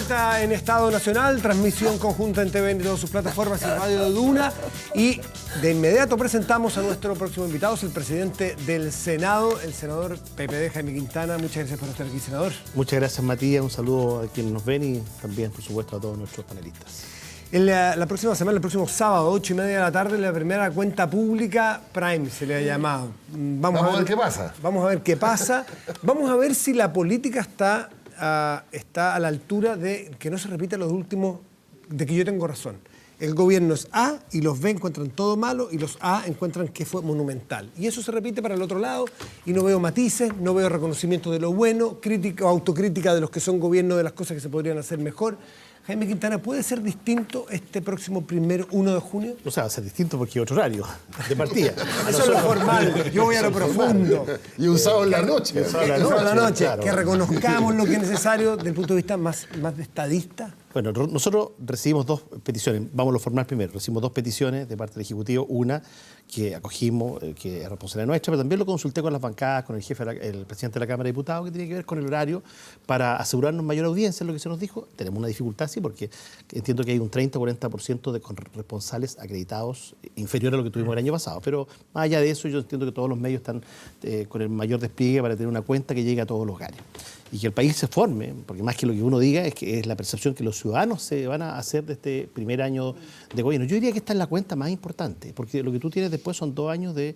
vuelta en Estado Nacional, transmisión conjunta en TVN y todas sus plataformas y Radio de Duna. Y de inmediato presentamos a nuestro próximo invitado, es el presidente del Senado, el senador PPD, Jaime Quintana. Muchas gracias por estar aquí, senador. Muchas gracias, Matías. Un saludo a quienes nos ven y también, por supuesto, a todos nuestros panelistas. La próxima semana, el próximo sábado, 8:30 de la tarde, la primera cuenta pública Prime se le ha llamado. Vamos a ver qué pasa. Vamos a ver qué pasa. Vamos a ver si la política está a la altura de que no se repita los últimos, de que yo tengo razón. El gobierno es A y los B encuentran todo malo y los A encuentran que fue monumental. Y eso se repite para el otro lado y no veo matices, no veo reconocimiento de lo bueno, crítica o autocrítica de los que son gobierno de las cosas que se podrían hacer mejor. Jaime Quintana, ¿puede ser distinto este próximo 1 de junio? O sea, va a ser distinto porque hay otro horario de partida. Eso es lo formal, yo voy a lo profundo. Y un sábado en la noche. Un sábado en la noche, claro. Que reconozcamos lo que es necesario desde el punto de vista más de estadista. Bueno, nosotros recibimos dos peticiones. Vamos a lo formal primero. Recibimos dos peticiones de parte del Ejecutivo. Una que acogimos, que es responsabilidad nuestra, pero también lo consulté con las bancadas, con el jefe, el presidente de la Cámara de Diputados, que tiene que ver con el horario para asegurarnos mayor audiencia, es lo que se nos dijo. Tenemos una dificultad, sí, porque entiendo que hay un 30 o 40% de corresponsales acreditados inferior a lo que tuvimos el año pasado. Pero más allá de eso, yo entiendo que todos los medios están con el mayor despliegue para tener una cuenta que llegue a todos los hogares. Y que el país se forme, porque más que lo que uno diga es la percepción que los ciudadanos se van a hacer de este primer año de gobierno. Yo diría que esta es la cuenta más importante, porque lo que tú tienes después son 2 años de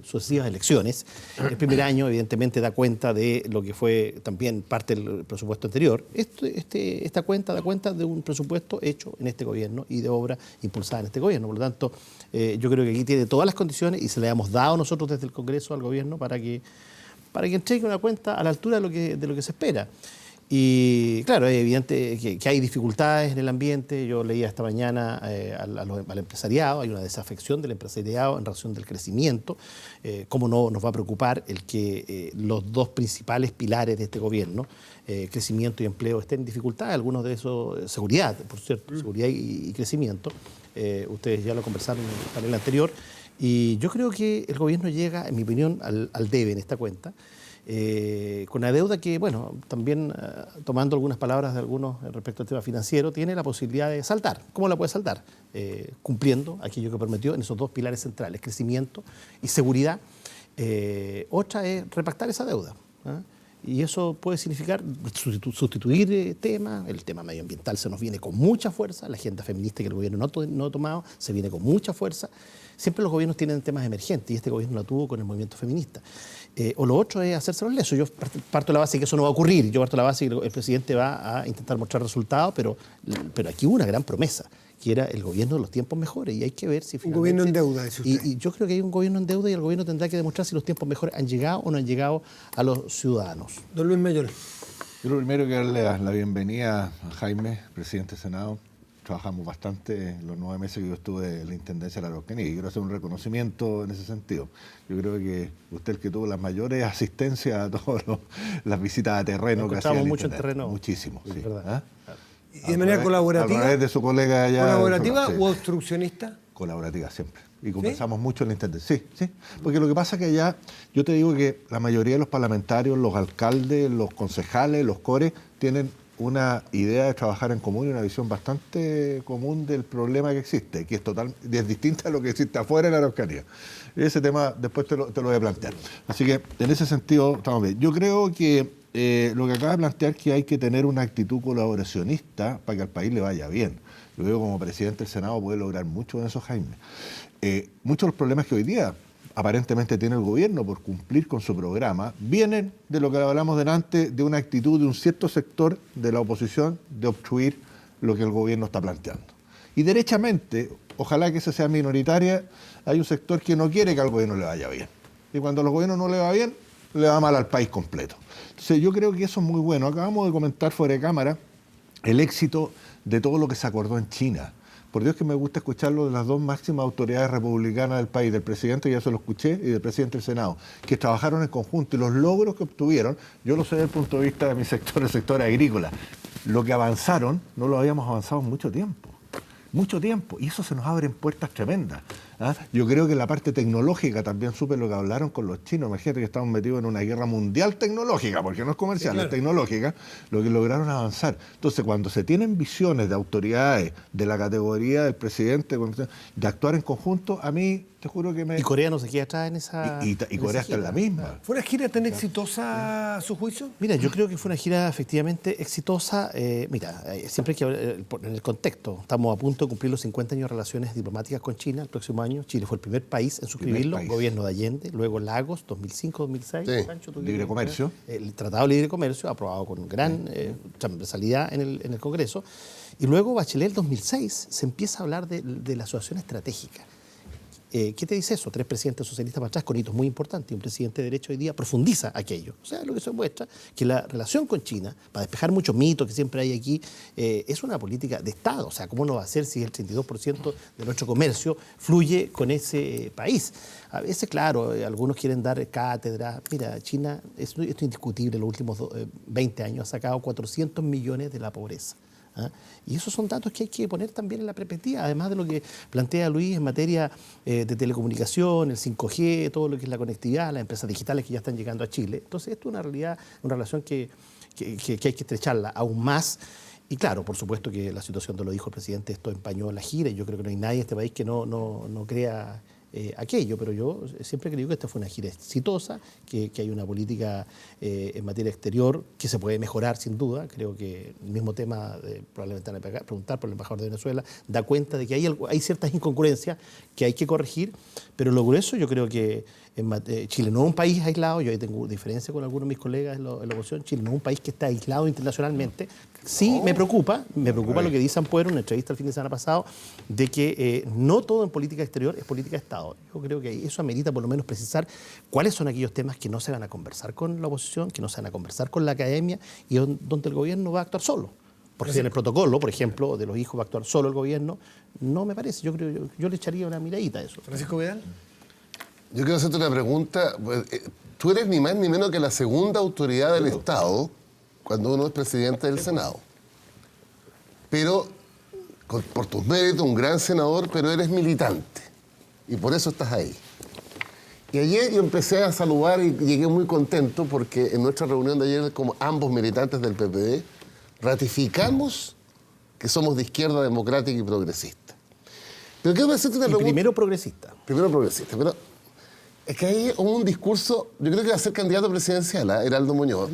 sucesivas elecciones. El primer año, evidentemente, da cuenta de lo que fue también parte del presupuesto anterior. Esta cuenta da cuenta de un presupuesto hecho en este gobierno y de obra impulsada en este gobierno. Por lo tanto, yo creo que aquí tiene todas las condiciones y se le hemos dado nosotros desde el Congreso al gobierno para que entregue una cuenta a la altura de lo que se espera. Y claro, es evidente que hay dificultades en el ambiente. Yo leía esta mañana al empresariado, hay una desafección del empresariado en razón del crecimiento. ¿Cómo no nos va a preocupar el que los dos principales pilares de este gobierno, crecimiento y empleo, estén en dificultad? Algunos de esos, seguridad, por cierto, seguridad y crecimiento. Ustedes ya lo conversaron en el panel anterior. Y yo creo que el gobierno llega, en mi opinión, al debe en esta cuenta, con la deuda que, bueno, también tomando algunas palabras de algunos respecto al tema financiero, tiene la posibilidad de saltar. ¿Cómo la puede saltar? Cumpliendo aquello que prometió en esos dos pilares centrales, crecimiento y seguridad. Otra es repactar esa deuda, ¿eh? Y eso puede significar sustituir temas. El tema medioambiental se nos viene con mucha fuerza. La agenda feminista que el gobierno no ha tomado se viene con mucha fuerza. Siempre los gobiernos tienen temas emergentes y este gobierno lo tuvo con el movimiento feminista. O lo otro es hacerse los lesos. Yo parto de la base de que eso no va a ocurrir. Yo parto de la base de que el presidente va a intentar mostrar resultados, pero aquí hubo una gran promesa, que era el gobierno de los tiempos mejores, y hay que ver si finalmente... Un gobierno en deuda, dice usted. Y yo creo que hay un gobierno en deuda y el gobierno tendrá que demostrar si los tiempos mejores han llegado o no han llegado a los ciudadanos. Don Luis Mayor. Yo lo primero que darle la bienvenida a Jaime, presidente del Senado. Trabajamos bastante en los 9 meses que yo estuve en la Intendencia de la Araucanía y quiero hacer un reconocimiento en ese sentido. Yo creo que usted el que tuvo las mayores asistencias a todas las visitas a terreno que hacía. Mucho en terreno. Muchísimo, sí. Es verdad. ¿Y de manera colaborativa? A través de su colega allá. ¿Colaborativa o obstruccionista? Colaborativa siempre. Y conversamos mucho en la Intendencia. Sí. Porque lo que pasa es que allá, yo te digo que la mayoría de los parlamentarios, los alcaldes, los concejales, los cores, tienen una idea de trabajar en común y una visión bastante común del problema que existe, que es distinta a lo que existe afuera en la Araucanía. Ese tema después te lo voy a plantear. Así que en ese sentido estamos bien. Yo creo que lo que acaba de plantear es que hay que tener una actitud colaboracionista para que al país le vaya bien. Yo veo como presidente del Senado puede lograr mucho con eso, Jaime. Muchos de los problemas que hoy día aparentemente tiene el gobierno por cumplir con su programa, vienen de lo que hablamos delante, de una actitud de un cierto sector de la oposición de obstruir lo que el gobierno está planteando. Y derechamente, ojalá que esa sea minoritaria, hay un sector que no quiere que al gobierno le vaya bien. Y cuando al gobierno no le va bien, le va mal al país completo. Entonces yo creo que eso es muy bueno. Acabamos de comentar fuera de cámara el éxito de todo lo que se acordó en China. Por Dios que me gusta escucharlo de las dos máximas autoridades republicanas del país, del presidente, ya se lo escuché, y del presidente del Senado, que trabajaron en conjunto y los logros que obtuvieron, yo lo sé desde el punto de vista de mi sector, el sector agrícola. Lo que avanzaron, no lo habíamos avanzado en mucho tiempo, y eso se nos abren puertas tremendas. ¿ah? Yo creo que la parte tecnológica también supe lo que hablaron con los chinos. Imagínate que estamos metidos en una guerra mundial tecnológica, porque no es comercial, claro, es tecnológica, lo que lograron avanzar. Entonces, cuando se tienen visiones de autoridades de la categoría del presidente, de actuar en conjunto, a mí te juro que me... Y Corea no se queda atrás en esa... Y Corea está en la misma. ¿Fue una gira tan exitosa a su juicio? Mira, yo creo que fue una gira efectivamente exitosa. Siempre hay que ver en el contexto. Estamos a punto de cumplir los 50 años de relaciones diplomáticas con China el próximo año. Chile fue el primer país en suscribirlo, gobierno de Allende, luego Lagos, 2005-2006. Sí. Pancho, Libre comercio. El Tratado de Libre Comercio, aprobado con gran transversalidad en el Congreso. Y luego Bachelet, 2006, se empieza a hablar de la asociación estratégica. ¿Qué te dice eso? 3 presidentes socialistas para atrás con hitos muy importantes y un presidente de derecha hoy día profundiza aquello. O sea, lo que se muestra que la relación con China, para despejar muchos mitos que siempre hay aquí, es una política de Estado. O sea, ¿cómo no va a ser si el 32% de nuestro comercio fluye con ese país? A veces, claro, algunos quieren dar cátedra. Mira, China, esto es indiscutible, en los últimos 20 años ha sacado 400 millones de la pobreza. ¿Ah? Y esos son datos que hay que poner también en la perspectiva, además de lo que plantea Luis en materia de telecomunicación, el 5G, todo lo que es la conectividad, las empresas digitales que ya están llegando a Chile. Entonces, esto es una realidad, una relación que hay que estrecharla aún más. Y claro, por supuesto que la situación, te lo dijo el presidente, esto empañó la gira y yo creo que no hay nadie en este país que no crea aquello, pero yo siempre creo que esta fue una gira exitosa, que hay una política en materia exterior que se puede mejorar sin duda. Creo que el mismo tema, probablemente van a preguntar por el embajador de Venezuela, da cuenta de que hay ciertas incongruencias que hay que corregir, pero lo grueso yo creo que Chile no es un país aislado. Yo ahí tengo diferencia con algunos de mis colegas en la oposición. Chile no es un país que está aislado internacionalmente. Sí, me preocupa lo que dice Ampuero en una entrevista el fin de semana pasado, de que no todo en política exterior es política de Estado. Yo creo que eso amerita por lo menos precisar cuáles son aquellos temas que no se van a conversar con la oposición, que no se van a conversar con la academia y donde el gobierno va a actuar solo. Porque si en el protocolo, por ejemplo, de los hijos va a actuar solo el gobierno, no me parece. Yo le echaría una miradita a eso. Francisco Vidal. Yo quiero hacerte una pregunta. Tú eres ni más ni menos que la segunda autoridad del Estado cuando uno es presidente del Senado. Pero, por tus méritos, un gran senador, pero eres militante. Y por eso estás ahí. Y ayer yo empecé a saludar y llegué muy contento porque en nuestra reunión de ayer, como ambos militantes del PPD, ratificamos que somos de izquierda democrática y progresista. Pero quiero hacerte una pregunta. Primero progresista. Primero progresista, pero es que hay un discurso, yo creo que va a ser candidato presidencial, Heraldo Muñoz.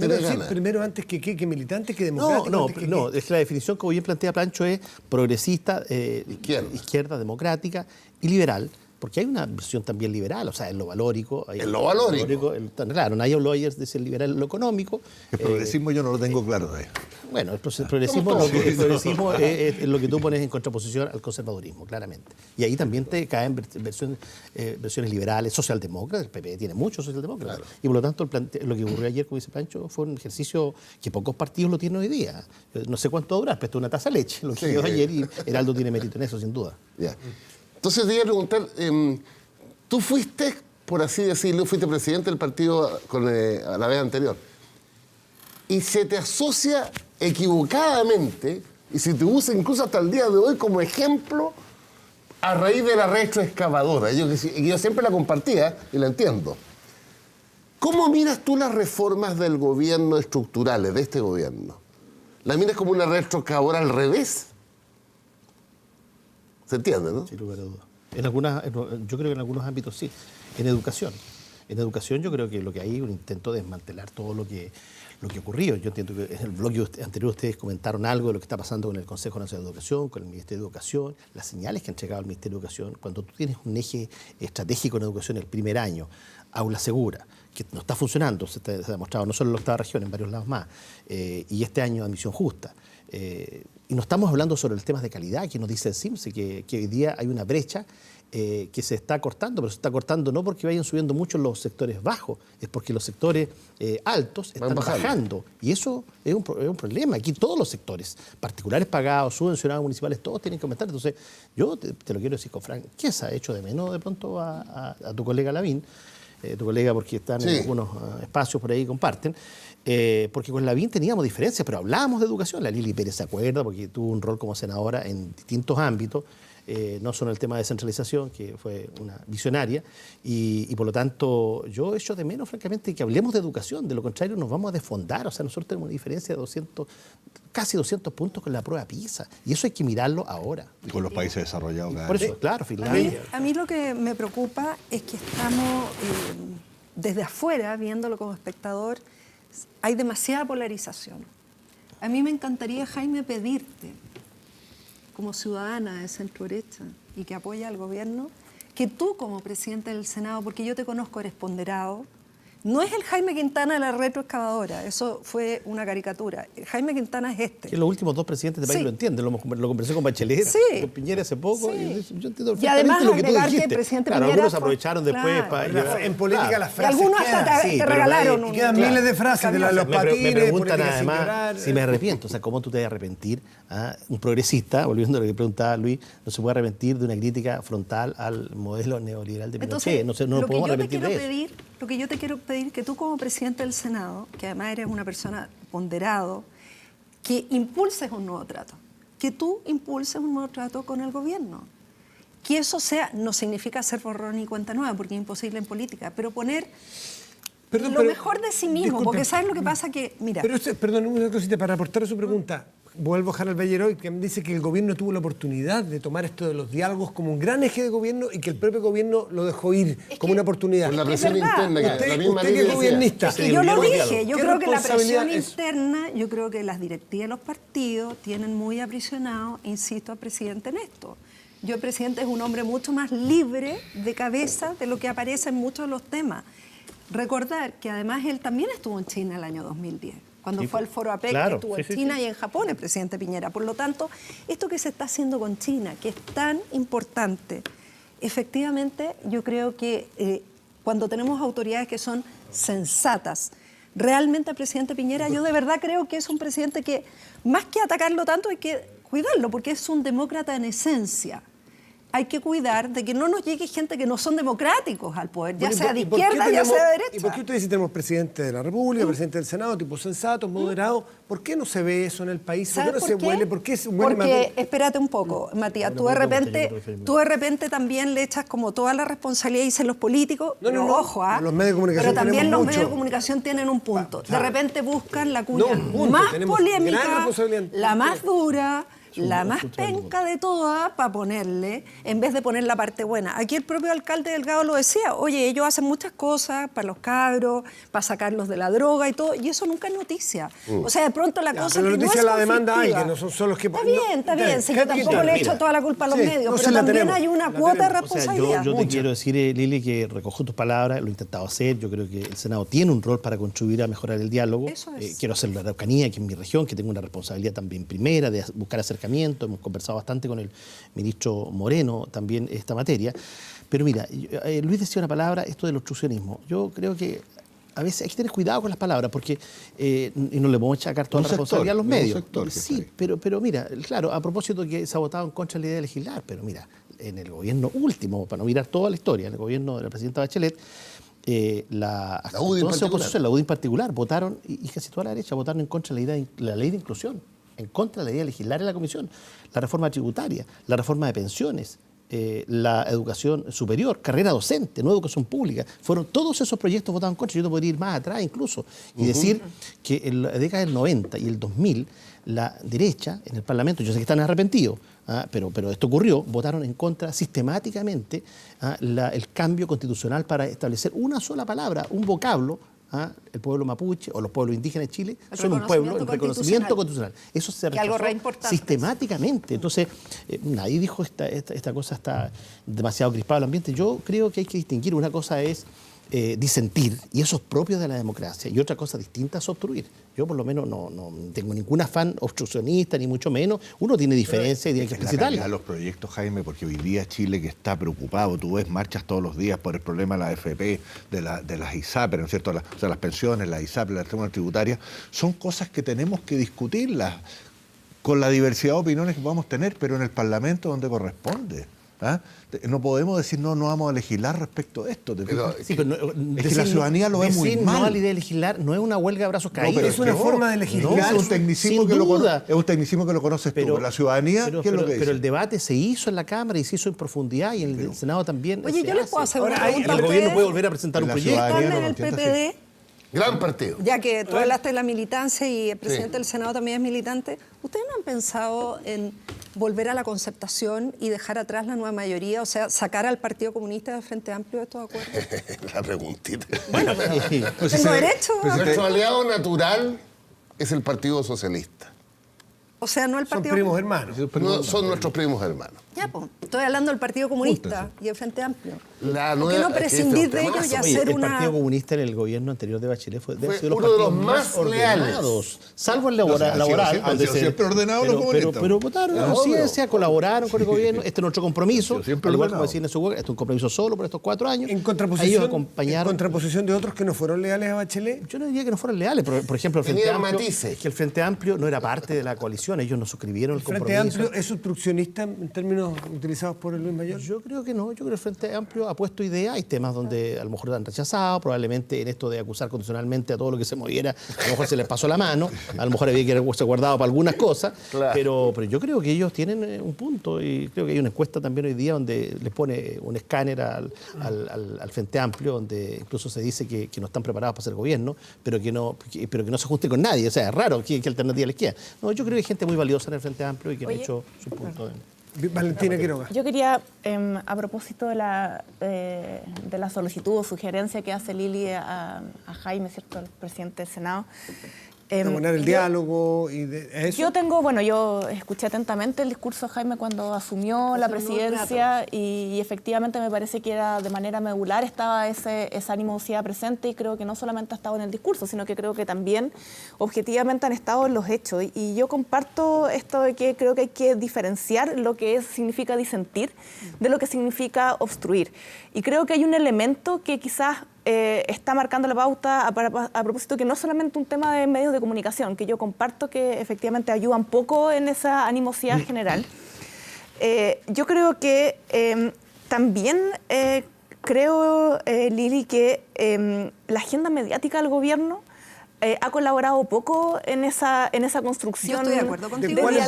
Primero antes que militante, que democrático. No, es que la definición que bien plantea Pancho es progresista, Izquierda. democrática y liberal. Porque hay una versión también liberal, o sea, en lo valórico. En lo valórico. Claro, nadie habló ayer de ser liberal en lo económico. El progresismo yo no lo tengo claro de eso. Bueno, el progresismo es lo que tú pones en contraposición al conservadurismo, claramente. Y ahí también te caen versiones liberales, socialdemócratas. El PP tiene muchos socialdemócratas. Claro. Y por lo tanto, lo que ocurrió ayer, como dice Pancho, fue un ejercicio que pocos partidos lo tienen hoy día. No sé cuánto va a durar, pero esto es una taza de leche, lo que dio ayer, y Heraldo tiene mérito en eso, sin duda. Ya. Entonces te iba a preguntar, tú fuiste, por así decirlo, fuiste presidente del partido a la vez anterior, y se te asocia equivocadamente, y se te usa incluso hasta el día de hoy como ejemplo, a raíz de la retroexcavadora. Yo siempre la compartía y la entiendo. ¿Cómo miras tú las reformas del gobierno estructurales, de este gobierno? ¿Las miras como una retroexcavadora al revés? ¿Se entiende, no? Sin lugar a dudas. Yo creo que en algunos ámbitos sí. En educación. En educación yo creo que lo que hay es un intento de desmantelar todo lo que ocurrió. Yo entiendo que en el bloque anterior ustedes comentaron algo de lo que está pasando con el Consejo Nacional de Educación, con el Ministerio de Educación, las señales que ha entregado el Ministerio de Educación. Cuando tú tienes un eje estratégico en educación el primer año, aula segura, que no está funcionando, se ha demostrado no solo en la octava región, en varios lados más, y este año admisión justa. Y no estamos hablando sobre los temas de calidad, que nos dice el CIMSE, que hoy día hay una brecha que se está cortando, pero se está cortando no porque vayan subiendo mucho los sectores bajos, es porque los sectores altos están bajando. Y eso es un problema. Aquí todos los sectores, particulares pagados, subvencionados, municipales, todos tienen que aumentar. Entonces, yo te lo quiero decir con franqueza, he hecho de menos de pronto a tu colega Lavín, tu colega porque están en algunos espacios por ahí y comparten. porque con Lavín teníamos diferencias, pero hablábamos de educación. La Lili Pérez se acuerda porque tuvo un rol como senadora en distintos ámbitos, no solo el tema de descentralización, que fue una visionaria, y por lo tanto yo echo de menos, francamente, que hablemos de educación. De lo contrario, nos vamos a desfondar. O sea, nosotros tenemos una diferencia de casi 200 puntos con la prueba PISA, y eso hay que mirarlo ahora. Y con los países desarrollados. Por eso, claro, Finlandia. A mí lo que me preocupa es que estamos desde afuera, viéndolo como espectador, hay demasiada polarización. A mí me encantaría, Jaime, pedirte, como ciudadana de centro derecha y que apoya al gobierno, que tú como presidente del Senado, porque yo te conozco, eres ponderado, no es el Jaime Quintana de la retroexcavadora, eso fue una caricatura. El Jaime Quintana es este. Que los últimos dos presidentes del país Sí. lo entienden, lo conversé con Bachelet, Sí. con Piñera hace poco, Sí. y yo entiendo Y además perfectamente lo que tú agregar que el dijiste. presidente Claro, Piñera algunos fue- aprovecharon después claro. para... Pero en política las Y frases algunos hasta quedan. te sí, pero regalaron nadie- un... Quedan miles de frases de los Me patines, preguntan política sin además llorar. si me arrepiento. O sea, ¿cómo tú te vas a arrepentir? Un progresista, volviendo a lo que preguntaba Luis, no se puede arrepentir de una crítica frontal al modelo neoliberal de Pinochet. Entonces, No lo nos que podemos yo te arrepentir quiero de eso. pedir, lo que yo te quiero pedir, que tú como presidente del Senado, que además eres una persona ponderado, que impulses un nuevo trato, que tú impulses un nuevo trato con el gobierno. Que eso sea, no significa hacer borrón y cuenta nueva, porque es imposible en política, pero poner Perdón, lo pero- mejor de sí mismo, disculpe. porque ¿sabes lo que pasa? Que, mira, Pero perdón, una cosita para aportar a su pregunta. Vuelvo a Harald Belleroy, que dice que el gobierno tuvo la oportunidad de tomar esto de los diálogos como un gran eje de gobierno y que el propio gobierno lo dejó ir como una oportunidad. Por la Es presión verdad. interna, que Usted- la misma usted ley que es decía. gobernista. es que yo lo diálogo. dije, yo ¿Qué creo que la responsabilidad presión es? interna, yo creo que las directivas de los partidos tienen muy aprisionado, insisto, al presidente en esto. Yo, el presidente es un hombre mucho más libre de cabeza de lo que aparece en muchos de los temas. Recordar que además él también estuvo en China el año 2010, cuando Sí, fue al foro APEC, claro, estuvo sí, en sí, China sí. y en Japón el presidente Piñera. Por lo tanto, esto que se está haciendo con China, que es tan importante, efectivamente yo creo que cuando tenemos autoridades que son sensatas, realmente el presidente Piñera, yo de verdad creo que es un presidente que, más que atacarlo tanto, hay que cuidarlo, porque es un demócrata en esencia. Hay que cuidar de que no nos llegue gente que no son democráticos al poder, ya Bueno, sea de ¿y por qué izquierda, ya tenemos- sea de ¿Y por qué derecha. usted dice tenemos presidente de la República, presidente del Senado, tipo sensato, moderado? ¿Por qué no se ve eso en el país? ¿Por qué no ¿Sabes se por qué? huele? ¿Por qué se huele más Porque, bien? espérate un poco, Matías, Una tú de pregunta, yo repente, quiero referirme. tú de repente también le echas como toda la responsabilidad, dicen los políticos, No, pero no. ojo, ¿ah? Los medios de comunicación pero también tenemos los mucho. medios de comunicación tienen un punto. De repente buscan la No, cuña un punto, más tenemos gran polémica, responsabilidad. la más dura, la un más punto. penca de todas para ponerle, en vez de poner la parte buena. Aquí el propio alcalde Delgado lo decía, oye, ellos hacen muchas cosas para los cabros, para sacarlos de la droga y todo, y eso nunca es noticia. O sea, de pronto la Ya, cosa pero la que no noticia es la demanda conflictiva. alguien, no son solo los que... Está bien, está bien. Si yo tampoco le echo toda la culpa a los Sí, medios, no, sí pero la también tenemos, hay una la cuota de tenemos. O sea, responsabilidad. yo te Mucha. quiero decir, Lili, que recojo tus palabras, lo he intentado hacer. Yo creo que el Senado tiene un rol para contribuir a mejorar el diálogo. Eso es. Quiero hacerlo en la Araucanía, que es mi región, que tengo una responsabilidad también primera de buscar acercamiento. Hemos conversado bastante con el ministro Moreno también esta materia. Pero mira, Luis decía una palabra, esto del obstruccionismo. Yo creo que a veces hay que tener cuidado con las palabras, porque y no le podemos achacar toda Un la sector, responsabilidad a los un medios. sector que Sí, está pero mira, claro, a propósito de que se ha votado en contra de la idea de legislar, pero mira, en el gobierno último, para no mirar toda la historia, en el gobierno de la presidenta Bachelet, la UDI en entonces particular. oposición, la UDI en particular, votaron, y casi toda la derecha votaron en contra de la ley de inclusión, en contra de la idea de legislar en la comisión, la reforma tributaria, la reforma de pensiones, la educación superior, carrera docente, no educación pública. Fueron todos esos proyectos votados en contra. Yo te podría ir más atrás incluso y decir que en la década del 90 y el 2000 la derecha en el Parlamento, yo sé que están arrepentidos, pero esto ocurrió, votaron en contra sistemáticamente el cambio constitucional para establecer una sola palabra, un vocablo. El pueblo mapuche o los pueblos indígenas de Chile El son un pueblo en reconocimiento reconocimiento constitucional. Eso se Que algo rechazó re importante. sistemáticamente. Entonces, nadie dijo esta cosa está demasiado crispado el ambiente. Yo creo que hay que distinguir. Una cosa es disentir, y eso es propio de la democracia, y otra cosa distinta es obstruir. Yo por lo menos no tengo ningún afán obstruccionista, ni mucho menos. Uno tiene diferencias y hay que Es la calidad de explicitarlas. los proyectos, Jaime, porque hoy día Chile que está preocupado, tú ves marchas todos los días por el problema de la AFP, de las ISAPRE, ¿no es cierto? O sea, las pensiones, las ISAPRE, las reformas tributarias, son cosas que tenemos que discutirlas con la diversidad de opiniones que podamos tener, pero en el Parlamento donde corresponde. ¿Ah? No podemos decir, no vamos a legislar respecto a esto. ¿Te fijas? Sí, pero es que la ciudadanía lo ve muy decir mal. no a la idea de legislar no es una huelga de brazos caídos. pero es una forma de legislar. Es un tecnicismo sin que duda. es un tecnicismo que lo conoces tú. Pero la ciudadanía, ¿qué es lo que dice? Pero el debate se hizo en la Cámara y se hizo en profundidad y en el Senado también. Oye, yo les puedo hacer una Ahora, pregunta a el gobierno ustedes. puede volver a presentar un La proyecto. ciudadanía Están no en lo el entiende PPD, Gran partido. ya que tú hablaste de la militancia y el presidente Sí. del Senado también es militante, ¿ustedes no han pensado en volver a la concertación y dejar atrás la nueva mayoría, o sea, sacar al Partido Comunista del Frente Amplio de estos acuerdos? La preguntita. ¿Tengo derecho? Nuestro aliado natural es el Partido Socialista. O sea, no el Son Partido... primos hermanos. No, son nuestros primos hermanos. Ya, pues, estoy hablando del Partido Comunista y el Frente Amplio. La ¿Por qué nueva- no prescindir de ellos y Oye, hacer el una... Partido Comunista en el gobierno anterior de Bachelet fue Fue sido uno de los partidos más ordenados, salvo el No, o sea, han sido laboral. siempre- han donde sido siempre ordenados los comunistas. pero votaron en conciencia, colaboraron con el gobierno. Este es nuestro compromiso. Siempre Al igual ordenado. como decían en su web, este es un compromiso solo por estos 4 años. En Ellos contraposición, acompañaron. de otros que no fueron leales a Bachelet. Yo no diría que no fueron leales, pero, por ejemplo, el Frente Tenían Amplio, matices. es que el Frente Amplio no era parte de la coalición, ellos no suscribieron el ¿El Frente compromiso. Amplio es obstruccionista en términos utilizados por el Luis Mayor? Yo creo que no, yo creo que el Frente Amplio ha puesto ideas, hay temas donde a lo mejor han rechazado, probablemente en esto de acusar condicionalmente a todo lo que se moviera, a lo mejor se les pasó la mano, a lo mejor había que haberse guardado para algunas cosas, Claro. pero yo creo que ellos tienen un punto y creo que hay una encuesta también hoy día donde les pone un escáner al Frente Amplio, donde incluso se dice que no están preparados para ser gobierno, pero que no se ajuste con nadie, o sea, es raro, ¿qué alternativa les queda? No, yo creo que hay gente muy valiosa en el Frente Amplio y que han Oye. hecho su punto. Valentina Quiroga. Yo quería, a propósito de la solicitud o sugerencia que hace Lili a Jaime, ¿cierto?, el presidente del Senado. Proponer el diálogo y eso. Yo escuché atentamente el discurso de Jaime cuando asumió la presidencia y efectivamente me parece que era de manera medular, estaba esa animosidad presente y creo que no solamente ha estado en el discurso, sino que creo que también objetivamente han estado en los hechos. Y yo comparto esto de que creo que hay que diferenciar lo que significa disentir de lo que significa obstruir. Y creo que hay un elemento que quizás está marcando la pauta a propósito que no es solamente un tema de medios de comunicación, que yo comparto que efectivamente ayudan poco en esa animosidad general. Yo creo que también creo, Lili, que la agenda mediática del gobierno ha colaborado poco en esa construcción. Yo estoy de acuerdo contigo. ¿Cuáles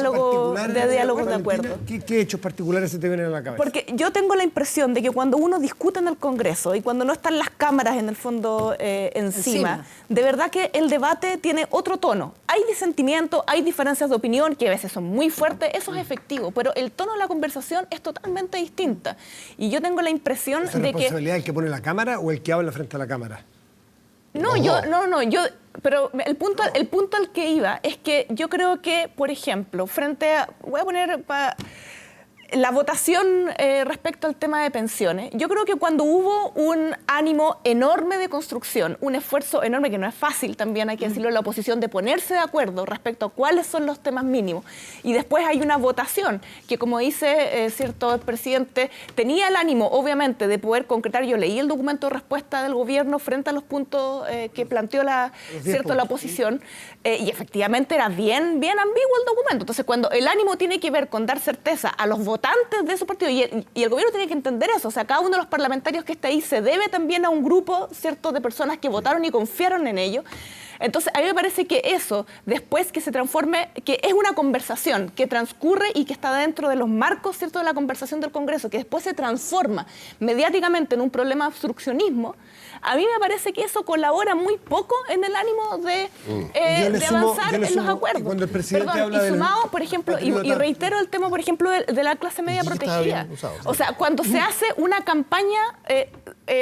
diálogos de acuerdo. ¿Qué hechos particulares se te vienen a la cabeza? Porque yo tengo la impresión de que cuando uno discute en el Congreso y cuando no están las cámaras en el fondo encima, de verdad que el debate tiene otro tono. Hay disentimiento, hay diferencias de opinión que a veces son muy fuertes, eso es efectivo, pero el tono de la conversación es totalmente distinta. Y yo tengo la impresión ¿Es de que... responsabilidad el que pone la cámara o el que habla frente a la cámara? Pero el punto al que iba es que yo creo que, por ejemplo, voy a poner la votación respecto al tema de pensiones, yo creo que cuando hubo un ánimo enorme de construcción, un esfuerzo enorme, que no es fácil también, hay que decirlo, la oposición, de ponerse de acuerdo respecto a cuáles son los temas mínimos, y después hay una votación que, como dice cierto el presidente, tenía el ánimo, obviamente, de poder concretar. Yo leí el documento de respuesta del gobierno frente a los puntos que planteó la oposición, y efectivamente era bien ambiguo el documento. Entonces, cuando el ánimo tiene que ver con dar certeza a los votantes de su partido, y el gobierno tiene que entender eso, o sea, cada uno de los parlamentarios que está ahí se debe también a un grupo, ¿cierto?, de personas que votaron y confiaron en ello. Entonces, a mí me parece que eso, después que se transforme, que es una conversación que transcurre y que está dentro de los marcos, ¿cierto?, de la conversación del Congreso, que después se transforma mediáticamente en un problema de obstruccionismo, a mí me parece que eso colabora muy poco en el ánimo de avanzar en los acuerdos. Cuando el presidente habla y sumado, por ejemplo, y reitero el tema, por ejemplo, de la clase media Sí, estaba protegida. bien usado, sí. O sea, cuando se hace una campaña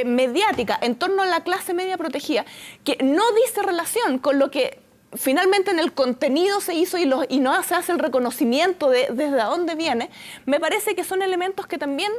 mediática en torno a la clase media protegida, que no dice relación con lo que finalmente en el contenido se hizo y no se hace el reconocimiento de desde dónde viene, me parece que son elementos que también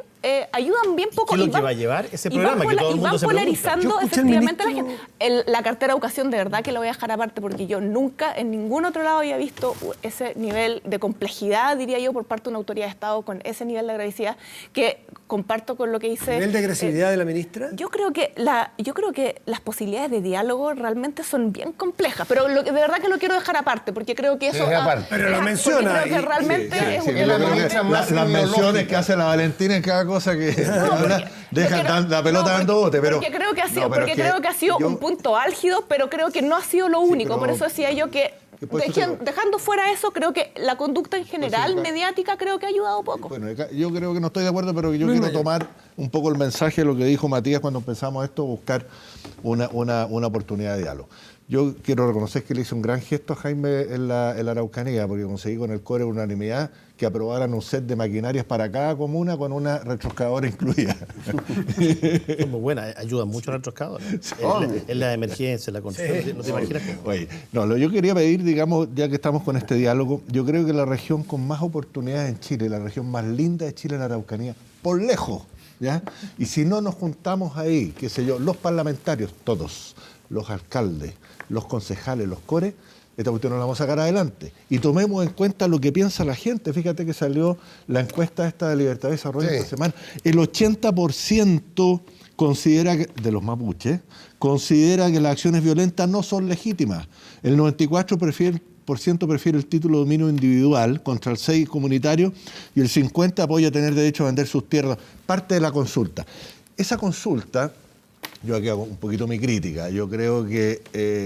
ayudan bien poco. ¿Qué es lo que va a llevar ese programa? Que todo el mundo se pregunta. Polarizando Yo escuché al efectivamente a la ministro- gente. La cartera de educación, de verdad que la voy a dejar aparte, porque yo nunca en ningún otro lado había visto ese nivel de complejidad, diría yo, por parte de una autoridad de Estado, con ese nivel de agresividad, que comparto con lo que dice... ¿Nivel de agresividad de la ministra? Yo creo que las posibilidades de diálogo realmente son bien complejas, pero lo que de verdad que lo quiero dejar aparte, porque creo que eso... Sí, aparte. Pero lo porque menciona creo que y- realmente es un Sí, tema yo creo muy- que las menciones que hace la Valentina en cada cosa que habla, deja Porque- la pelota no, dando bote, pero... Porque creo que ha sido, No, pero porque es que creo que ha sido yo- un punto álgido, pero creo que no ha sido lo único. pero- Por eso decía yo que, Que por eso te lo- dejando fuera eso, creo que la conducta en general, acá- mediática, creo que ha ayudado poco. Bueno, yo creo que no estoy de acuerdo, pero yo quiero tomar un poco el mensaje de lo que dijo Matías cuando empezamos esto, buscar una oportunidad de diálogo. Yo quiero reconocer que le hice un gran gesto a Jaime en la Araucanía, porque conseguí con el CORE unanimidad que aprobaran un set de maquinarias para cada comuna con una retroexcavadora incluida. Son muy buenas, ayudan mucho a nuestros trabajadores. En la emergencia, en la construcción, no te imaginas cómo. Oye, no, yo quería pedir, digamos, ya que estamos con este diálogo, yo creo que la región con más oportunidades en Chile, la región más linda de Chile es la Araucanía, por lejos, ¿ya? Y si no nos juntamos ahí, qué sé yo, los parlamentarios, todos, los alcaldes, los concejales, los cores, esta cuestión no la vamos a sacar adelante. Y tomemos en cuenta lo que piensa la gente. Fíjate que salió la encuesta esta de Libertad de Desarrollo Sí. esta semana. El 80% considera que, de los mapuches, considera que las acciones violentas no son legítimas. El 94% prefiere el título de dominio individual contra el 6% comunitario y el 50% apoya tener derecho a vender sus tierras. Parte de la consulta. Esa consulta, yo aquí hago un poquito mi crítica, yo creo que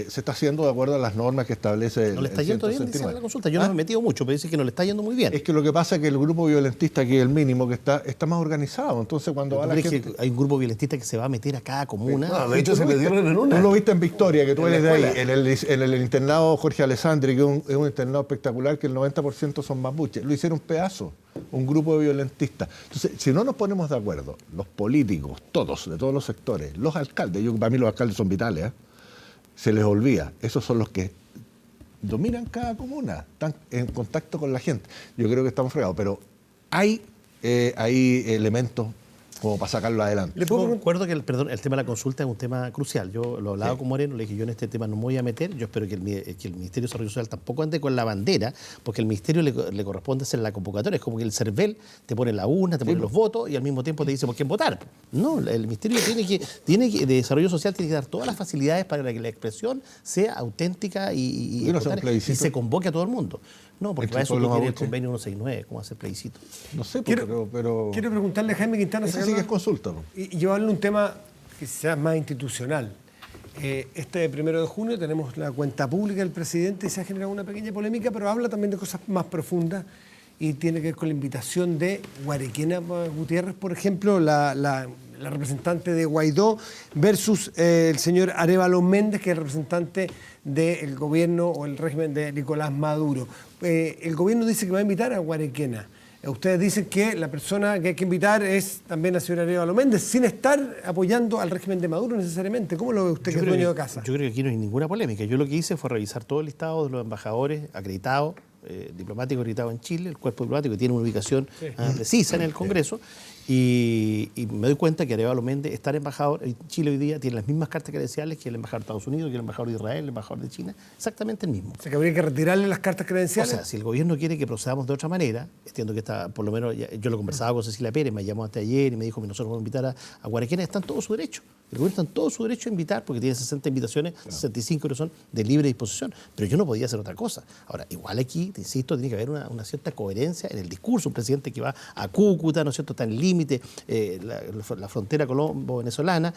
se está haciendo de acuerdo a las normas que establece No le está yendo bien, dice la consulta. Yo no me he metido mucho, pero dice que no le está yendo muy bien. Es que lo que pasa es que el grupo violentista, que es el mínimo que está más organizado. Entonces cuando va ¿Tú la crees gente... que hay un grupo violentista que se va a meter a cada comuna? No, de hecho se le dieron en una. Tú lo viste en Victoria, que tú En la eres de ahí, escuela. en el internado Jorge Alessandri, que es un internado espectacular, que el 90% son mapuches. Lo hicieron pedazo, un grupo de violentistas. Entonces, si no nos ponemos de acuerdo, los políticos, todos, de todos los sectores, los alcaldes, para mí los alcaldes son vitales, ¿eh? Se les olvida, esos son los que dominan cada comuna, están en contacto con la gente. Yo creo que estamos fregados, pero hay elementos como para sacarlo adelante. Yo recuerdo que el tema de la consulta es un tema crucial. Yo lo hablaba con Moreno, le dije, yo en este tema no me voy a meter. Yo espero que el Ministerio de Desarrollo Social tampoco ande con la bandera, porque al Ministerio le corresponde hacer la convocatoria. Es como que el CERVEL te pone la urna, te pone los votos y al mismo tiempo te dice por quién votar. No, el Ministerio de Desarrollo Social tiene que dar todas las facilidades para que la expresión sea auténtica y ¿Por qué no hace un espontánea, plebiscito? y se convoque a todo el mundo. No, porque Entre para eso todos tú los tienes el mapuches. convenio 169, ¿cómo hacer plebiscito? No sé, Quiero pero preguntarle a Jaime Quintana ese sí que es consulta, ¿no? y llevarle un tema que sea más institucional. Este 1 de junio tenemos la cuenta pública del presidente y se ha generado una pequeña polémica, pero habla también de cosas más profundas y tiene que ver con la invitación de Guarequena Gutiérrez, por ejemplo, la representante de Guaidó, versus el señor Arévalo Méndez, que es el representante del gobierno o el régimen de Nicolás Maduro. El gobierno dice que va a invitar a Guarequena. Ustedes dicen que la persona que hay que invitar es también la señora Arévalo Méndez, sin estar apoyando al régimen de Maduro necesariamente. ¿Cómo lo ve usted, que es dueño de casa? Yo creo que aquí no hay ninguna polémica. Yo lo que hice fue revisar todo el listado de los embajadores acreditados, diplomáticos acreditados en Chile, el cuerpo diplomático que tiene una ubicación precisa en el Congreso, y me doy cuenta que Arévalo Méndez, estar embajador en Chile hoy día, tiene las mismas cartas credenciales que el embajador de Estados Unidos, que el embajador de Israel, el embajador de China, exactamente el mismo. O sea, que habría que retirarle las cartas O credenciales. sea, si el gobierno quiere que procedamos de otra manera, entiendo que está, por lo menos, yo lo conversaba con Cecilia Pérez, me llamó hasta ayer y me dijo que nosotros vamos a invitar a Guarequena, está en todo su derecho. El gobierno está en todo su derecho a invitar, porque tiene 60 invitaciones, 65 que son de libre disposición. Pero yo no podía hacer otra cosa. Ahora, igual aquí, te insisto, tiene que haber una cierta coherencia en el discurso. Un presidente que va a Cúcuta, ¿no es cierto?, está en el límite, la frontera colombo-venezolana,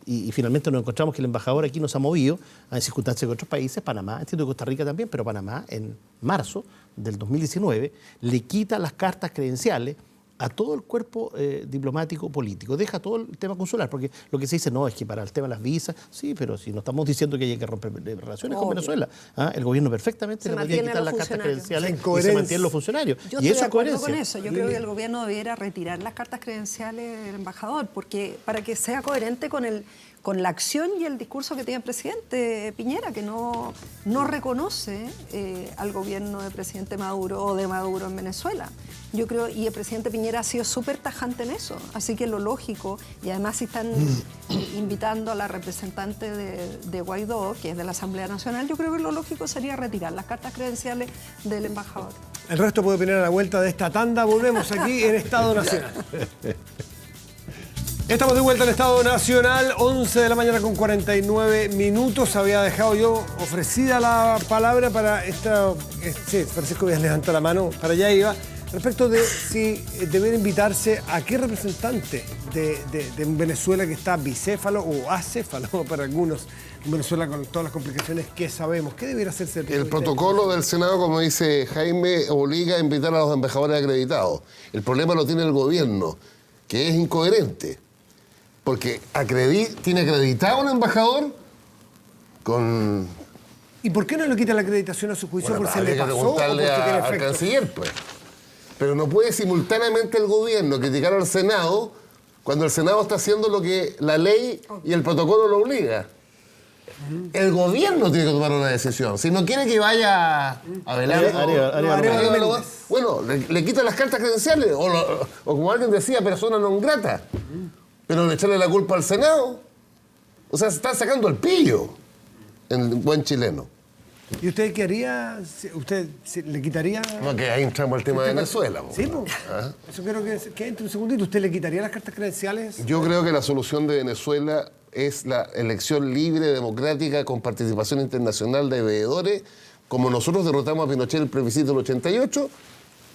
y finalmente nos encontramos que el embajador aquí nos ha movido a circunstancias de otros países, Panamá, entiendo que Costa Rica también, pero Panamá en marzo del 2019 le quita las cartas credenciales a todo el cuerpo diplomático político, deja todo el tema consular, porque lo que se dice no es que para el tema de las visas, sí, pero si no estamos diciendo que hay que romper relaciones con Obvio. Venezuela, el gobierno perfectamente Se le podría mantiene quitar a las los cartas funcionarios. credenciales En y se coherencia. mantienen los funcionarios. Yo Y estoy eso de es acuerdo coherencia. con eso. Yo creo que el gobierno debiera retirar las cartas credenciales del embajador, porque para que sea coherente con la acción y el discurso que tiene el presidente Piñera, que no reconoce al gobierno del presidente Maduro o de Maduro en Venezuela. Yo creo, y el presidente Piñera ha sido súper tajante en eso, así que lo lógico, y además si están invitando a la representante de Guaidó, que es de la Asamblea Nacional, yo creo que lo lógico sería retirar las cartas credenciales del embajador. El resto puede opinar a la vuelta de esta tanda. Volvemos aquí en Estado Nacional. Estamos de vuelta al Estado Nacional, 11 de la mañana con 49 minutos. Había dejado yo ofrecida la palabra para esta... Sí, Francisco Vías levantó la mano, para allá iba. Respecto de si deber invitarse a qué representante de Venezuela que está bicéfalo o acéfalo para algunos, en Venezuela con todas las complicaciones que sabemos. ¿Qué debería hacerse? El protocolo del Senado, como dice Jaime, obliga a invitar a los embajadores acreditados. El problema lo tiene el gobierno, que es incoherente. Porque tiene acreditado un embajador con... ¿Y por qué no le quita la acreditación a su juicio? Bueno, ¿Por si le habría que pasó o porque preguntarle tiene al efecto? canciller, pues. Pero no puede simultáneamente el gobierno criticar al Senado cuando el Senado está haciendo lo que la ley y el protocolo lo obliga. El gobierno tiene que tomar una decisión. Si no quiere que vaya a velar... Bueno, le quita las cartas credenciales o como alguien decía, persona non grata. Pero echarle la culpa al Senado. O sea, se están sacando el pillo en buen chileno. ¿Y usted qué haría? ¿Usted le quitaría? No, que ahí entramos al tema de Venezuela. Sí, pues. Eso quiero que entre un segundito. ¿Usted le quitaría las cartas credenciales? Yo creo que la solución de Venezuela es la elección libre, democrática, con participación internacional de veedores. Como nosotros derrotamos a Pinochet en el plebiscito del 88,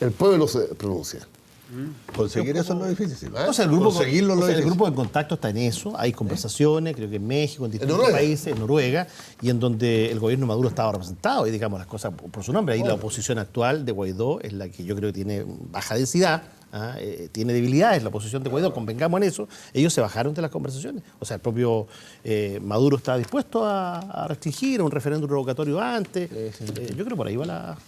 el pueblo se pronuncia. Conseguir eso es lo difícil. ¿Eh? O sea, el difícil. grupo de contacto está en eso, hay conversaciones, creo que en México, en distintos países, en Noruega, y en donde el gobierno Maduro estaba representado, y digamos las cosas por su nombre. Ahí la oposición actual de Guaidó es la que yo creo que tiene baja densidad, tiene debilidades la oposición de Guaidó, convengamos en eso. Ellos se bajaron de las conversaciones. O sea, el propio Maduro está dispuesto a restringir un referéndum revocatorio antes. Yo creo por ahí va la...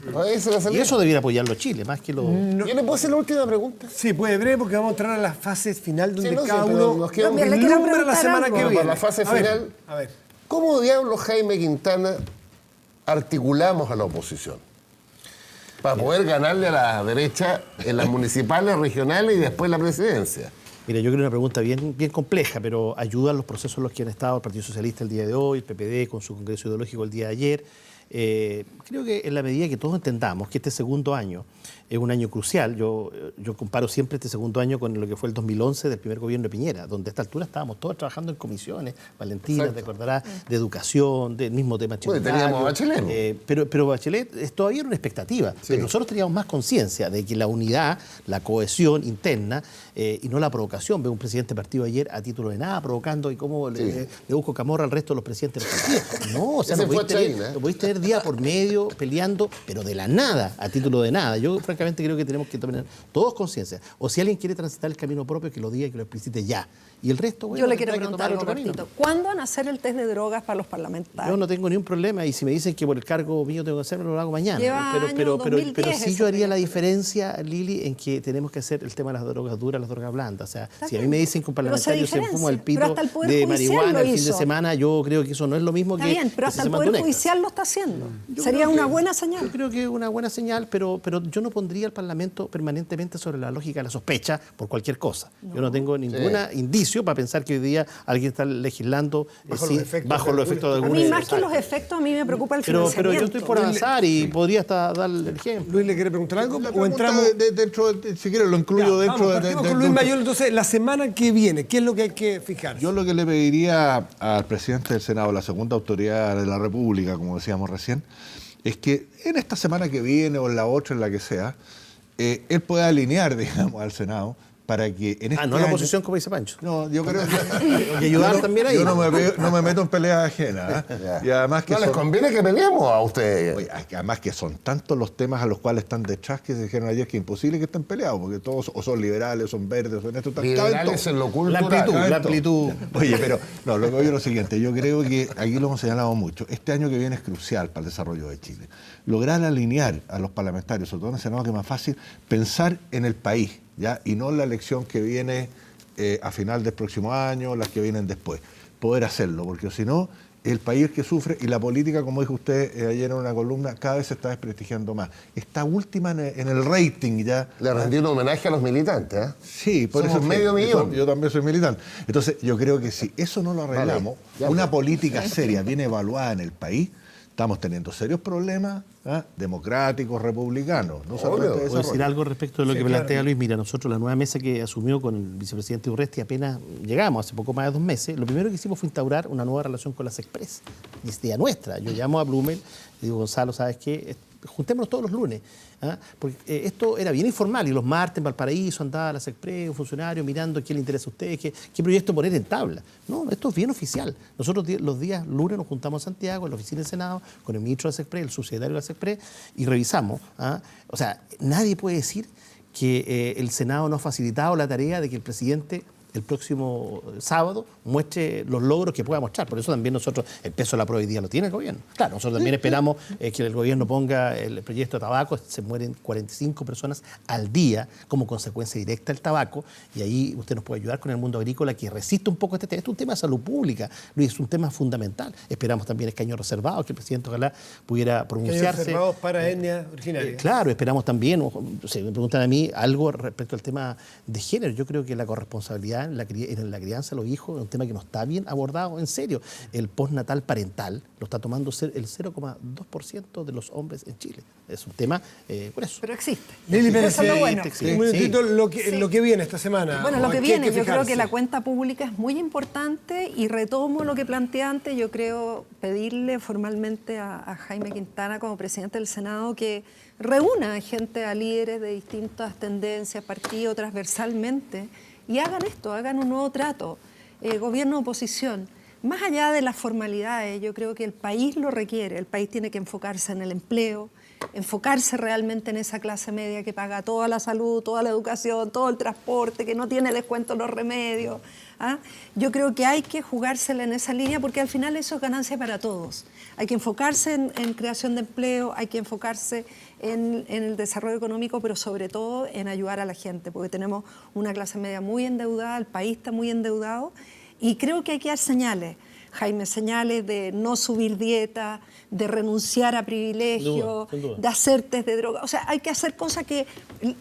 Y eso debiera apoyarlo Chile, más que lo... ¿Yo le puedo hacer la última pregunta? Sí, puede breve porque vamos a entrar a la fase final donde cada pero uno nos queda También le quiero vislumbra la preguntar semana algo. que Bueno, viene. para la fase final, A ver. ¿Cómo diablos Jaime Quintana articulamos a la oposición? Para poder ganarle a la derecha en las municipales, regionales y después la presidencia. Mira, yo creo que es una pregunta bien compleja, pero ayudan los procesos en los que han estado el Partido Socialista el día de hoy, el PPD con su congreso ideológico el día de ayer. Creo que en la medida que todos entendamos que este segundo año es un año crucial, yo comparo siempre este segundo año con lo que fue el 2011 del primer gobierno de Piñera, donde a esta altura estábamos todos trabajando en comisiones, Valentina, te acordarás, de educación, del mismo tema Bueno, teníamos a Bachelet. Pero Bachelet todavía era una expectativa, pero nosotros teníamos más conciencia de que la unidad, la cohesión interna y no la provocación. Veo un presidente de partido ayer a título de nada provocando y cómo le busco camorra al resto de los presidentes de los partidos. No, o sea, no podéis tener día por medio peleando, pero de la nada, a título de nada. Yo francamente creo que tenemos que tener todos conciencia. O si alguien quiere transitar el camino propio, que lo diga y que lo explicite ya. Y el resto, bueno, Yo le quiero tendrá que tomar preguntar, otro camino. Robertito, ¿cuándo van a hacer el test de drogas para los parlamentarios? Yo no tengo ningún problema y si me dicen que por el cargo mío tengo que hacerlo, lo hago mañana. Lleva Pero año 2010 sí ese yo haría la proyecto. diferencia, Lili, en que tenemos que hacer el tema de las drogas duras, las drogas blandas. O sea, Está si a mí bien. me dicen que un Pero se parlamentario se fuma el diferencia. pito Pero hasta el Poder de Judicial marihuana lo el fin de hizo. semana, yo creo que eso no es lo mismo Está que bien, pero que hasta se el mande Poder un extra. Judicial lo está haciendo. Yo Sería creo una que- buena señal. Yo creo que es una buena señal, pero yo no pondría al Parlamento permanentemente sobre la lógica de la sospecha por cualquier cosa. Yo no tengo ningún indicio para pensar que hoy día alguien está legislando bajo los efectos de A alguna... mí más que los efectos, a mí me preocupa el Pero financiamiento. yo estoy por avanzar y podría hasta dar el ejemplo. Luis, ¿le quiere preguntar algo? La ¿O pregunta entramos? dentro si quieres lo incluyo Ya, dentro vamos, de... partimos con Luis Mayol. Entonces, la semana que viene, ¿qué es lo que hay que fijarse? Yo lo que le pediría al presidente del Senado, la segunda autoridad de la República, como decíamos recién, es que en esta semana que viene o en la otra, en la que sea, él pueda alinear, digamos, al Senado para que en este No la año- oposición como dice Pancho. No, yo creo que... Y ayudar también ahí. Yo no me meto en peleas ajenas. Y además que No les conviene que peleemos a ustedes. Oye, además que son tantos los temas a los cuales están detrás que se dijeron ayer que es imposible que estén peleados, porque todos o son liberales, o son verdes, o son esto, Liberales en lo La cultural. amplitud. Oye, pero no, lo que oye es lo siguiente, yo creo que aquí lo hemos señalado mucho, este año que viene es crucial para el desarrollo de Chile. Lograr alinear a los parlamentarios, sobre todo en el Senado, que es más fácil, pensar en el país, ¿ya? Y no en la elección que viene a final del próximo año, las que vienen después. Poder hacerlo, porque si no, el país es que sufre y la política, como dijo usted ayer en una columna, cada vez se está desprestigiando más. Está última en el rating ya. Le rendí un homenaje a los militantes. ¿Eh? Sí, por Somos eso medio millón. Yo también soy militante. Entonces, yo creo que si eso no lo arreglamos, ya una pues. política seria, bien evaluada en el país, estamos teniendo serios problemas democráticos, republicanos, no solamente de ¿Puedo decir desarrollo. algo respecto de lo Sí, que claro. plantea Luis? Mira, nosotros la nueva mesa que asumió con el vicepresidente Urresti apenas llegamos, hace poco más de 2 meses, lo primero que hicimos fue instaurar una nueva relación con las Express, y es día nuestra. Yo llamo a Blumel y digo, Gonzalo, ¿sabes qué? Juntémonos todos los lunes, porque esto era bien informal y los martes en Valparaíso andaba las Express, un funcionario mirando qué le interesa a ustedes, qué proyecto poner en tabla. No, esto es bien oficial. Nosotros los días lunes nos juntamos en Santiago, en la oficina del Senado, con el ministro de las Express, el subsecretario de las Express, y revisamos. O sea, nadie puede decir que el Senado no ha facilitado la tarea de que el presidente el próximo sábado muestre los logros que pueda mostrar. Por eso también nosotros, el peso de la prueba hoy día lo tiene el gobierno. Claro, nosotros también esperamos que el gobierno ponga el proyecto de tabaco, se mueren 45 personas al día como consecuencia directa del tabaco, y ahí usted nos puede ayudar con el mundo agrícola que resiste un poco este tema. Esto es un tema de salud pública, Luis, es un tema fundamental. Esperamos también escaños reservados, que el presidente ojalá pudiera pronunciarse. reservados para etnias originarias. Claro, esperamos también, me preguntan a mí algo respecto al tema de género. Yo creo que la corresponsabilidad en la crianza de los hijos es un tema que no está bien abordado en serio. El postnatal parental lo está tomando el 0,2% de los hombres en Chile. Es un tema, por eso. Pero existe. Lili Pérez, Eso es lo bueno. un minutito lo que viene esta semana. Bueno, lo que ¿Qué hay viene, yo creo fijarse? que la cuenta pública es muy importante y retomo lo que planteé antes. Yo creo pedirle formalmente a Jaime Quintana como presidente del Senado que reúna a gente, a líderes de distintas tendencias, partidos, transversalmente, y hagan esto, hagan un nuevo trato, gobierno-oposición. Más allá de las formalidades, yo creo que el país lo requiere. El país tiene que enfocarse en el empleo, enfocarse realmente en esa clase media que paga toda la salud, toda la educación, todo el transporte, que no tiene descuento en los remedios. Yo creo que hay que jugársela en esa línea porque al final eso es ganancia para todos. Hay que enfocarse en creación de empleo, hay que enfocarse en el desarrollo económico, pero sobre todo en ayudar a la gente, porque tenemos una clase media muy endeudada, el país está muy endeudado, y creo que hay que dar señales. Jaime, señales de no subir dieta, de renunciar a privilegios, Sin duda. de hacer test de droga. O sea, hay que hacer cosas que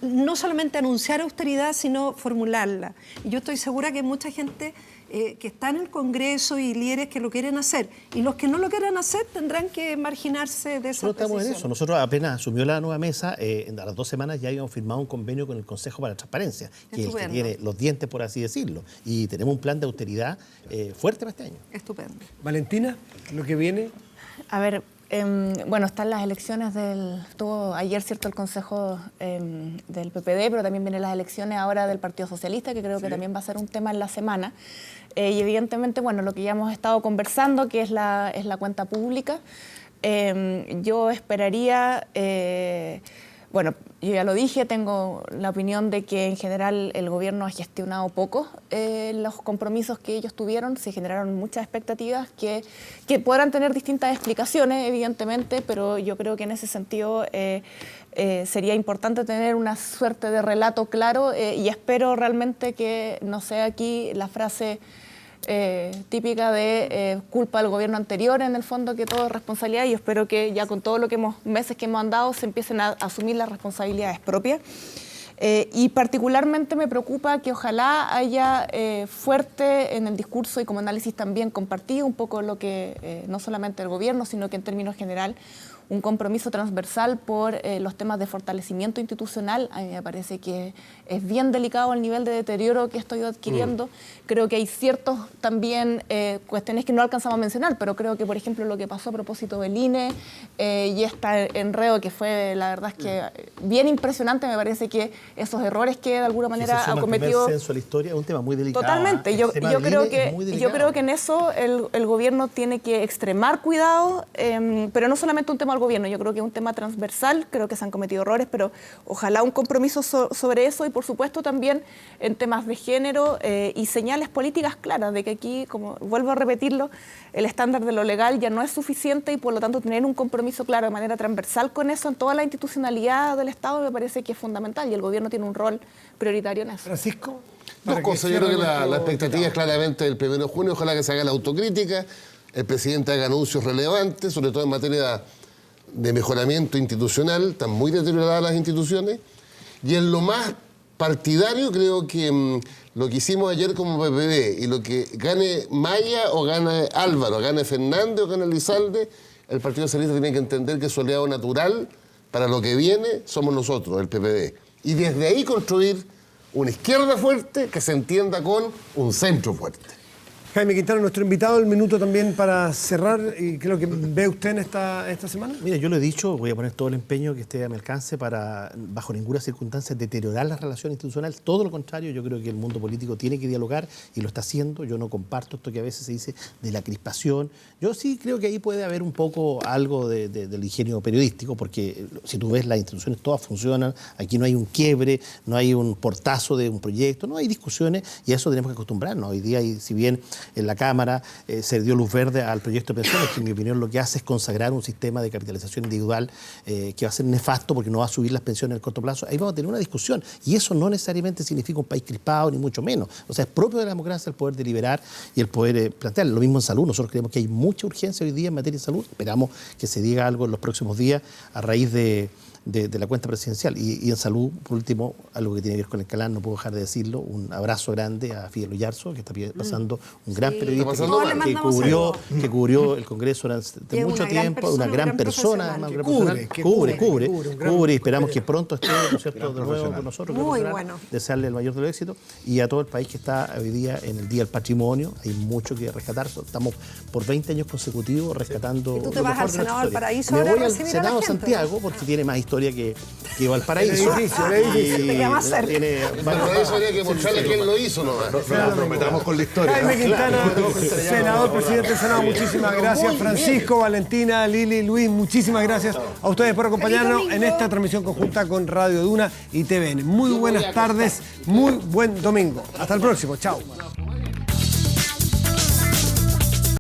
no solamente anunciar austeridad, sino formularla. Y yo estoy segura que hay mucha gente que está en el Congreso y líderes que lo quieren hacer. Y los que no lo quieren hacer tendrán que marginarse de esa Nosotros estamos en decisión. eso. Nosotros apenas asumió la nueva mesa, a las 2 semanas ya habíamos firmado un convenio con el Consejo para la Transparencia, que es el que Estupendo. tiene los dientes, por así decirlo. Y tenemos un plan de austeridad fuerte para este año. Estupendo. Valentina, lo que viene. A ver, bueno, están las elecciones tuvo ayer, ¿cierto?, el Consejo del PPD, pero también vienen las elecciones ahora del Partido Socialista, que creo que también va a ser un tema en la semana. Y evidentemente, bueno, lo que ya hemos estado conversando, que es la cuenta pública, yo esperaría... Bueno, yo ya lo dije, tengo la opinión de que en general el gobierno ha gestionado poco los compromisos que ellos tuvieron. Se generaron muchas expectativas que podrán tener distintas explicaciones, evidentemente, pero yo creo que en ese sentido sería importante tener una suerte de relato claro y espero realmente que no sea aquí la frase típica de culpa del gobierno anterior, en el fondo, que todo es responsabilidad, y yo espero que ya con todo lo que meses que hemos andado se empiecen a asumir las responsabilidades propias. Y particularmente me preocupa que ojalá haya fuerte en el discurso y como análisis también compartido un poco lo que no solamente el gobierno, sino que en términos general un compromiso transversal por los temas de fortalecimiento institucional. A mí me parece que es bien delicado el nivel de deterioro que estoy adquiriendo. Creo que hay ciertos también cuestiones que no alcanzamos a mencionar, pero creo que, por ejemplo, lo que pasó a propósito del INE y este enredo que fue, la verdad es que bien impresionante, me parece que esos errores que de alguna manera ha cometido... El censo de la historia es un tema muy delicado. Totalmente. Yo creo que en eso el gobierno tiene que extremar cuidado, pero no solamente un tema al gobierno, yo creo que es un tema transversal, creo que se han cometido errores, pero ojalá un compromiso sobre eso y por supuesto también en temas de género y señales políticas claras de que aquí, como vuelvo a repetirlo, el estándar de lo legal ya no es suficiente y por lo tanto tener un compromiso claro de manera transversal con eso en toda la institucionalidad del Estado me parece que es fundamental y el gobierno tiene un rol prioritario en eso. Francisco. Dos cosas. Yo creo que la expectativa es claramente el 1 de junio. Ojalá que se haga la autocrítica, el presidente haga anuncios relevantes, sobre todo en materia de mejoramiento institucional. Están muy deterioradas las instituciones. Y en lo más partidario, creo que lo que hicimos ayer como PPD y lo que gane Maya o gane Álvaro, gane Fernández o gane Elizalde, el Partido Socialista tiene que entender que su aliado natural para lo que viene somos nosotros, el PPD. Y desde ahí construir una izquierda fuerte que se entienda con un centro fuerte. Jaime Quintana, nuestro invitado, el minuto también para cerrar. ¿Y qué es lo que ve usted en esta semana? Mira, yo lo he dicho, voy a poner todo el empeño que esté a mi alcance para, bajo ninguna circunstancia, deteriorar la relación institucional. Todo lo contrario, yo creo que el mundo político tiene que dialogar y lo está haciendo. Yo no comparto esto que a veces se dice de la crispación. Yo sí creo que ahí puede haber un poco algo del ingenio periodístico, porque si tú ves, las instituciones todas funcionan, aquí no hay un quiebre, no hay un portazo de un proyecto, no hay discusiones y a eso tenemos que acostumbrarnos. Hoy día, si bien en la Cámara se dio luz verde al proyecto de pensiones, que en mi opinión lo que hace es consagrar un sistema de capitalización individual que va a ser nefasto porque no va a subir las pensiones en el corto plazo. Ahí vamos a tener una discusión y eso no necesariamente significa un país crispado, ni mucho menos. O sea, es propio de la democracia el poder deliberar y el poder plantear. Lo mismo en salud. Nosotros creemos que hay mucha urgencia hoy día en materia de salud. Esperamos que se diga algo en los próximos días a raíz de la cuenta presidencial. Y en salud, por último, algo que tiene que ver con el Calán, no puedo dejar de decirlo, un abrazo grande a Fidel Oyarzo, que está pasando un gran periodista que cubrió el Congreso durante mucho tiempo, una gran persona, además, cubre y esperamos que pronto esté, ¿no es cierto?, de nuevo con nosotros. Muy bueno. Desearle el mayor de los éxitos y a todo el país que está hoy día en el Día del Patrimonio. Hay mucho que rescatar. Estamos por 20 años consecutivos rescatando. ¿Y tú te vas al Senado del Paraíso? Me voy al Senado de Santiago porque tiene más historia que Valparaíso. Te queda más cerca. Valparaíso habría que mostrarle quién lo hizo nomás. No nos comprometamos con la historia. Jaime Quintana, senador, presidente del Senado, muchísimas gracias. Francisco, Valentina, Lili, Luis, muchísimas gracias a ustedes por acompañarnos en esta transmisión conjunta con Radio Duna y TVN. Muy buenas tardes, muy buen domingo. Hasta el próximo, chao.